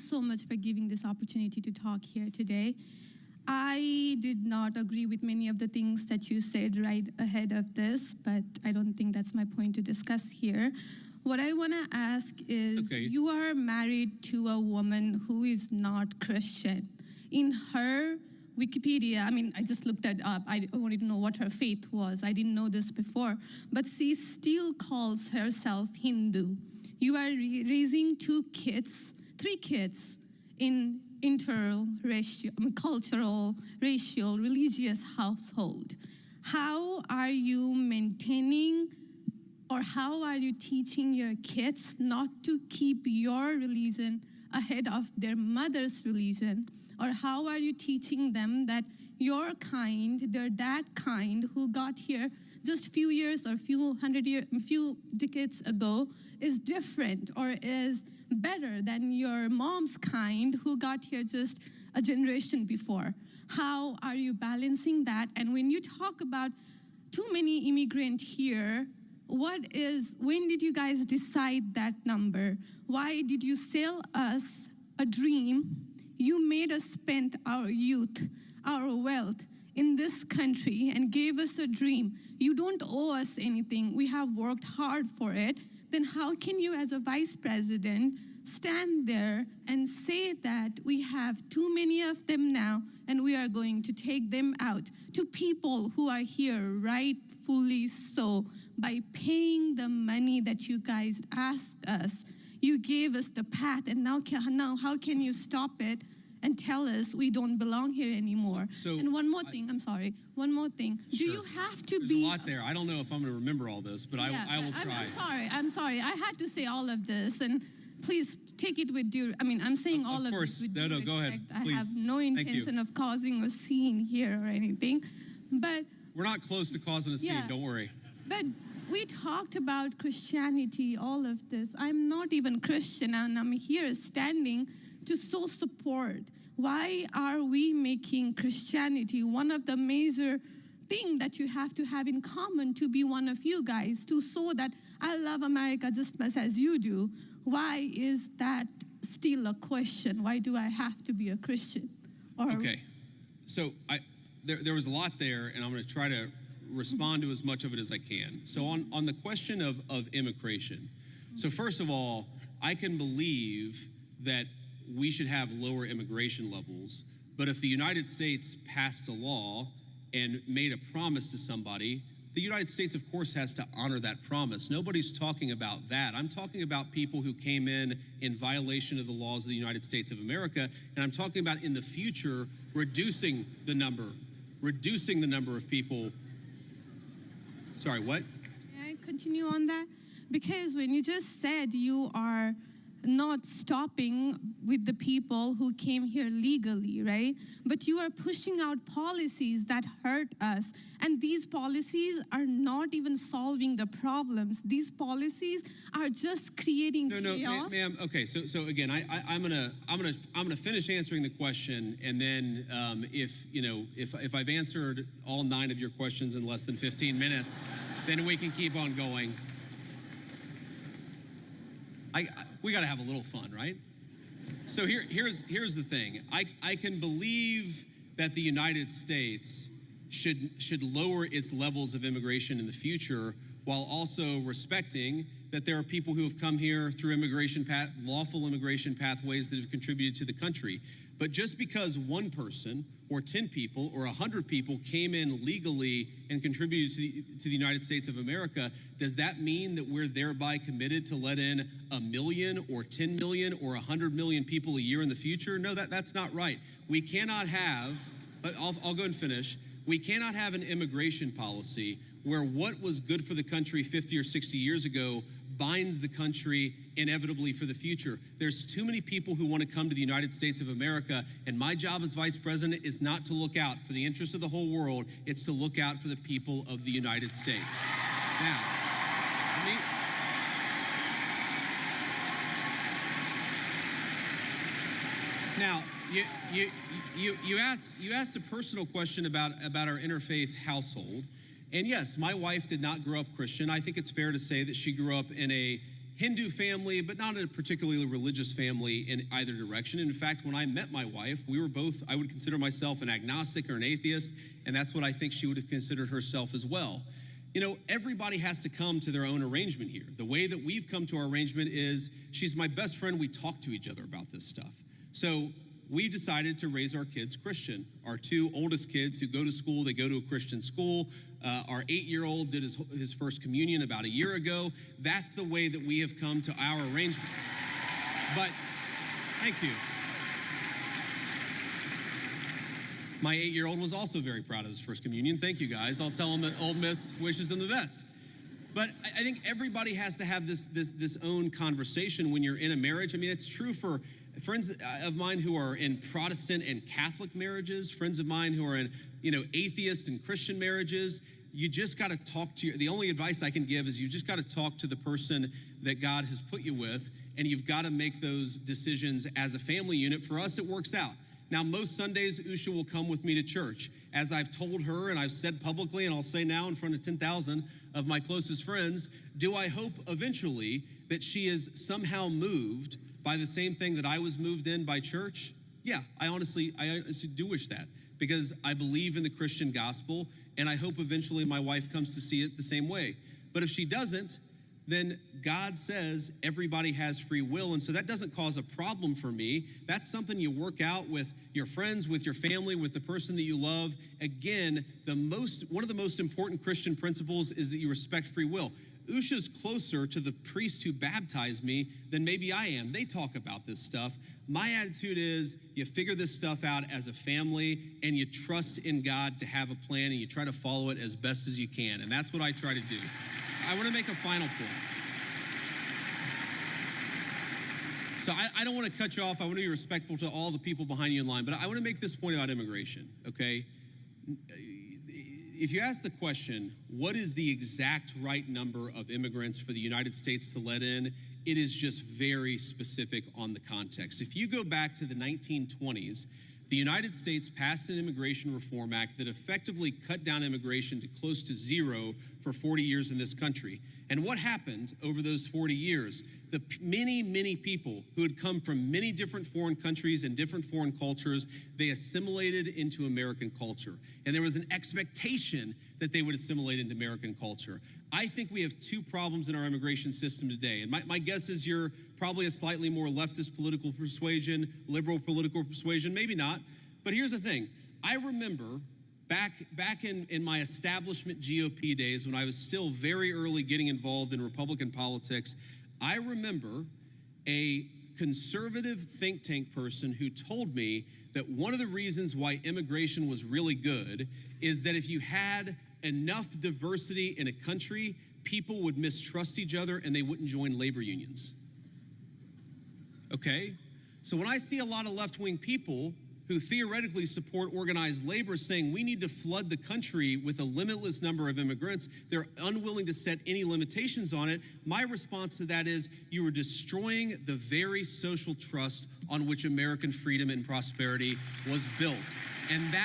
so much for giving this opportunity to talk here today. I did not agree with many of the things that you said right ahead of this, but I don't think that's my point to discuss here. What I want to ask is, you are married to a woman who is not Christian. In her Wikipedia, I mean, I just looked that up. I wanted to know what her faith was. I didn't know this before. But she still calls herself Hindu. You are raising three kids in interracial, cultural, racial, religious household. How are you maintaining, or how are you teaching your kids not to keep your religion ahead of their mother's religion? Or how are you teaching them that your kind, they're that kind who got here just few years or few decades ago is different or is better than your mom's kind who got here just a generation before? How are you balancing that? And when you talk about too many immigrants here, when did you guys decide that number? Why did you sell us a dream? You made us spend our youth, our wealth in this country and gave us a dream. You don't owe us anything. We have worked hard for it. Then how can you as a vice president stand there and say that we have too many of them now and we are going to take them out to people who are here rightfully so by paying the money that you guys asked us? You gave us the path, and now how can you stop it and tell us we don't belong here anymore? And one more thing, one more thing. Sure. Do you have to There's be— a lot there. I don't know if I'm going to remember all this, but yeah, I will try. I'm sorry. I had to say all of this, and please take it with due— I mean, I'm saying all of this with due respect. Go ahead. Please. I have no intention of causing a scene here or anything, but— We're not close to causing a scene, don't worry. But we talked about Christianity, all of this. I'm not even Christian, and I'm here standing to show support. Why are we making Christianity one of the major things that you have to have in common to be one of you guys, to show that I love America just as much as you do? Why is that still a question? Why do I have to be a Christian? Okay, so there was a lot there, and I'm going to try to respond to as much of it as I can. So on the question of immigration, so first of all, I can believe that we should have lower immigration levels, but if the United States passed a law and made a promise to somebody, the United States, of course, has to honor that promise. Nobody's talking about that. I'm talking about people who came in violation of the laws of the United States of America, and I'm talking about in the future reducing the number of people. Sorry, what? May I continue on that? Because when you just said you are not stopping with the people who came here legally, right? But you are pushing out policies that hurt us. And these policies are not even solving the problems. These policies are just creating chaos. Ma'am. Okay, so again, I'm gonna finish answering the question, and then if I've answered all 9 of your questions in less than 15 minutes, then we can keep on going. We got to have a little fun, right? So here's the thing. I can believe that the United States should lower its levels of immigration in the future, while also respecting that there are people who have come here through lawful immigration pathways that have contributed to the country. But just because one person or 10 people or 100 people came in legally and contributed to the United States of America, does that mean that we're thereby committed to let in 1 million or 10 million or 100 million people a year in the future? No, that's not right. We cannot have, I'll go and finish. We cannot have an immigration policy where what was good for the country 50 or 60 years ago binds the country inevitably for the future. There's too many people who want to come to the United States of America, and my job as vice president is not to look out for the interests of the whole world, it's to look out for the people of the United States. Now, you asked a personal question about our interfaith household. And yes, my wife did not grow up Christian. I think it's fair to say that she grew up in a Hindu family, but not a particularly religious family in either direction. In fact, when I met my wife, we were both, I would consider myself an agnostic or an atheist, and that's what I think she would have considered herself as well. You know, everybody has to come to their own arrangement here. The way that we've come to our arrangement is she's my best friend. We talk to each other about this stuff. So we decided to raise our kids Christian. Our two oldest kids who go to school, they go to a Christian school. Our 8-year-old did his first communion about a year ago. That's the way that we have come to our arrangement. But, thank you. My 8-year-old was also very proud of his first communion. Thank you, guys. I'll tell him that Old Miss wishes him the best. But I think everybody has to have this own conversation when you're in a marriage. I mean, it's true for friends of mine who are in Protestant and Catholic marriages, friends of mine who are in, atheist and Christian marriages. You just got to talk to the only advice I can give is you just got to talk to the person that God has put you with, and you've got to make those decisions as a family unit. For us, it works out. Now, most Sundays, Usha will come with me to church. As I've told her, and I've said publicly, and I'll say now in front of 10,000 of my closest friends, do I hope eventually that she is somehow moved by the same thing that I was moved in by church? Yeah, I honestly do wish that, because I believe in the Christian gospel, and I hope eventually my wife comes to see it the same way. But if she doesn't, then God says everybody has free will, and so that doesn't cause a problem for me. That's something you work out with your friends, with your family, with the person that you love. Again, one of the most important Christian principles is that you respect free will. Usha's closer to the priests who baptized me than maybe I am. They talk about this stuff. My attitude is you figure this stuff out as a family, and you trust in God to have a plan, and you try to follow it as best as you can, and that's what I try to do. I want to make a final point. So I don't want to cut you off. I want to be respectful to all the people behind you in line, but I want to make this point about immigration, okay? If you ask the question, what is the exact right number of immigrants for the United States to let in, it is just very specific on the context. If you go back to the 1920s, the United States passed an Immigration Reform Act that effectively cut down immigration to close to zero for 40 years in this country. And what happened over those 40 years? The many, many people who had come from many different foreign countries and different foreign cultures, they assimilated into American culture. And there was an expectation that they would assimilate into American culture. I think we have two problems in our immigration system today. And my guess is you're probably a slightly more leftist political persuasion, liberal political persuasion, maybe not. But here's the thing. I remember back in my establishment GOP days when I was still very early getting involved in Republican politics, I remember a conservative think tank person who told me that one of the reasons why immigration was really good is that if you had enough diversity in a country, people would mistrust each other and they wouldn't join labor unions. Okay? So when I see a lot of left-wing people who theoretically support organized labor saying we need to flood the country with a limitless number of immigrants, they're unwilling to set any limitations on it. My response to that is you are destroying the very social trust on which American freedom and prosperity was built. And that